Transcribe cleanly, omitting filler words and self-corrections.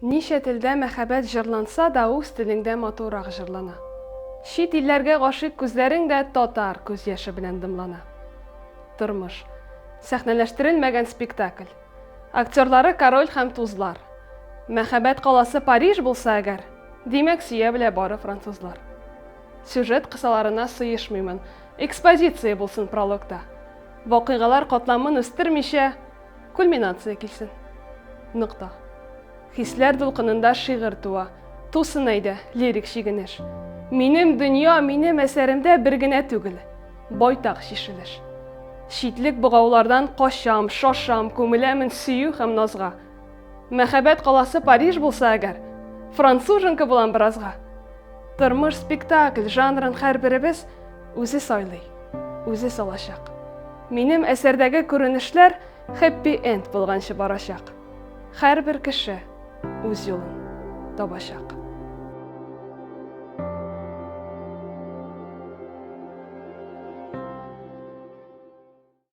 Ничә телдә мәхәббәт җырланса да үз телеңдә матурак җырлана. Чит илләргә гашыйк күзләрең дә татар күз яше белән дымлана. Тормыш. Сәхнәләштерелмәгән спектакль. Актерлары король һәм тузлар. Мәхәббәт каласы Париж булса әгәр, димәк сөя белә бары французлар. Сюжет кысаларына сыешмыймын, экспозиция булсын прологта. Вакыйгалар катламын үстермичә, кульминация килсен. Нокта. Хисләр дулкынында шигырь туа, тусын әйдә лирик чигенеш. Минем дөнья, минем әсәремдә бер генә түгел, байтак шишелеш. Читлек богаулардан качам, шашам, күмеләмен сөю һәм назга. Мәхәббәт каласы Париж булса әгәр, француженка булам биразга. Тормыш спектакль жанрын һәрберебез үзе сайлый, үзе салачак. Минем әсәрдәге күренешләр happy end булганчы барачак. Һәрбер кеше үз юлын табачак.